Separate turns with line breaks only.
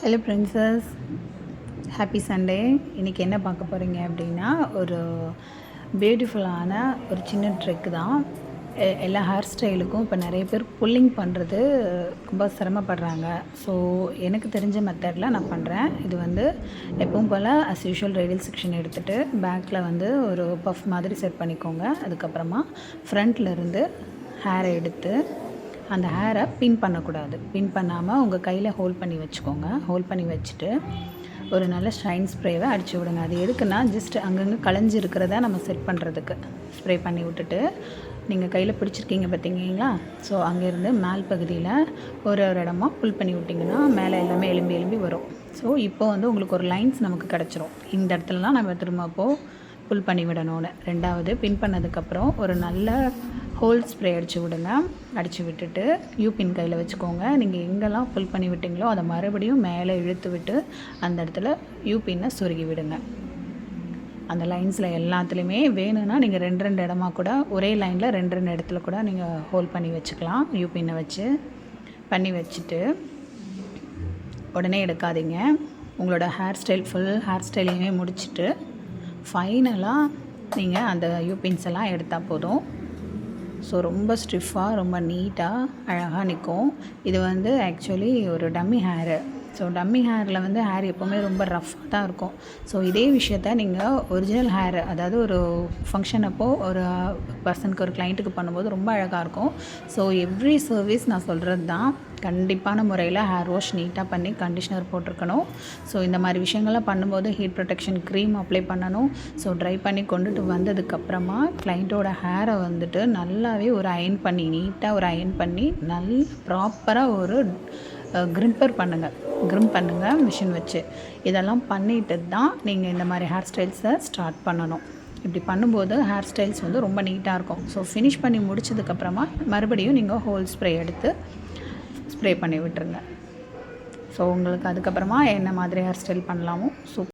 Hello princess, happy Sunday. இன்றைக்கி என்ன பார்க்க போகிறீங்க அப்படின்னா, ஒரு பியூட்டிஃபுல்லான ஒரு சின்ன ட்ரிக் தான். எல்லா ஹேர் ஸ்டைலுக்கும் இப்போ நிறைய பேர் புல்லிங் பண்ணுறது ரொம்ப சிரமப்படுறாங்க. ஸோ எனக்கு தெரிஞ்ச மெத்தடில் நான் பண்ணுறேன். இது வந்து எப்பவும் போல் அஸ் யூஷுவல் ரேடியல் செக்ஷன் எடுத்துகிட்டு பேக்கில் வந்து ஒரு பஃப் மாதிரி செட் பண்ணிக்கோங்க. அதுக்கப்புறமா ஃப்ரண்ட்டில் இருந்து ஹேரை எடுத்து அந்த ஹேரை பின் பண்ணக்கூடாது. பின் பண்ணாமல் உங்கள் கையில் ஹோல்ட் பண்ணி வச்சுக்கோங்க. ஹோல்ட் பண்ணி வச்சுட்டு ஒரு நல்ல ஷைன் ஸ்ப்ரேவை அடித்து விடுங்க. அது எதுக்குன்னா, ஜஸ்ட் அங்கங்கே களைஞ்சி இருக்கிறத நம்ம செட் பண்ணுறதுக்கு ஸ்ப்ரே பண்ணி விட்டுட்டு, நீங்கள் கையில் பிடிச்சிருக்கீங்க பார்த்தீங்களா, ஸோ அங்கேருந்து மேல் பகுதியில் ஒரு இடமா புல் பண்ணி விட்டிங்கன்னா மேலே எல்லாமே எலும்பி எலும்பி வரும். ஸோ இப்போ வந்து உங்களுக்கு ஒரு லைன்ஸ் நமக்கு கிடச்சிரும். இந்த இடத்துலலாம் நம்ம திரும்ப அப்போது புல் பண்ணி விடணும்னு. ரெண்டாவது, பின் பண்ணதுக்கப்புறம் ஒரு நல்ல ஹோல் ஸ்ப்ரே அடித்து விடுங்க. அடித்து விட்டுட்டு யூபின் கையில் வச்சுக்கோங்க. நீங்கள் எங்கெல்லாம் புல் பண்ணி விட்டிங்களோ அதை மறுபடியும் மேலே இழுத்து விட்டு அந்த இடத்துல யூபின்னை சொருகி விடுங்க. அந்த லைன்ஸில் எல்லாத்துலேயுமே வேணும்னா நீங்கள் ரெண்டு ரெண்டு இடமா கூட ஒரே லைனில் ரெண்டு ரெண்டு இடத்துல கூட நீங்கள் ஹோல்ட் பண்ணி வச்சுக்கலாம். யூபின்னை வச்சு பண்ணி வச்சுட்டு உடனே எடுக்காதீங்க. உங்களோட ஹேர் ஸ்டைல் ஃபுல் ஹேர் ஸ்டைலையுமே முடிச்சுட்டு ஃபைனலாக நீங்கள் அந்த யூபின்ஸ் எல்லாம் எடுத்தால் போதும். ஸோ ரொம்ப ஸ்டிஃபாக ரொம்ப நீட்டாக அழகாக நிற்கும். இது வந்து ஆக்சுவலி ஒரு டம்மி ஹேரு. ஸோ டம்மி ஹேரில் வந்து ஹேர் எப்போவுமே ரொம்ப ரஃப்பாக தான் இருக்கும். ஸோ இதே விஷயத்த நீங்கள் ஒரிஜினல் ஹேர், அதாவது ஒரு ஃபங்க்ஷன் அப்போது ஒரு பர்சனுக்கு ஒரு கிளைண்ட்டுக்கு பண்ணும்போது ரொம்ப அழகாக இருக்கும். ஸோ எவ்ரி சர்வீஸ் நான் சொல்கிறது தான், கண்டிப்பான முறையில் ஹேர் வாஷ் நீட்டாக பண்ணி கண்டிஷ்னர் போட்டிருக்கணும். ஸோ இந்த மாதிரி விஷயங்கள்லாம் பண்ணும்போது ஹீட் ப்ரொடெக்ஷன் க்ரீம் அப்ளை பண்ணணும். ஸோ ட்ரை பண்ணி கொண்டுட்டு வந்ததுக்கப்புறமா கிளைண்ட்டோட ஹேரை வந்துட்டு நல்லாவே ஒரு அயன் பண்ணி, நீட்டாக ஒரு அயன் பண்ணி நல்ல ப்ராப்பராக ஒரு க்ரிம்பர் பண்ணுங்கள் மிஷின் வச்சு. இதெல்லாம் பண்ணிட்டு தான் நீங்கள் இந்த மாதிரி ஹேர் ஸ்டைல்ஸை ஸ்டார்ட் பண்ணணும். இப்படி பண்ணும்போது ஹேர் ஸ்டைல்ஸ் வந்து ரொம்ப நீட்டாக இருக்கும். ஸோ ஃபினிஷ் பண்ணி முடிச்சதுக்கப்புறமா மறுபடியும் நீங்கள் ஹோல் ஸ்ப்ரே எடுத்து ஸ்ப்ரே பண்ணி விட்டுருங்க. ஸோ உங்களுக்கு அதுக்கப்புறமா என்ன மாதிரி ஹேர் ஸ்டைல் பண்ணலாமோ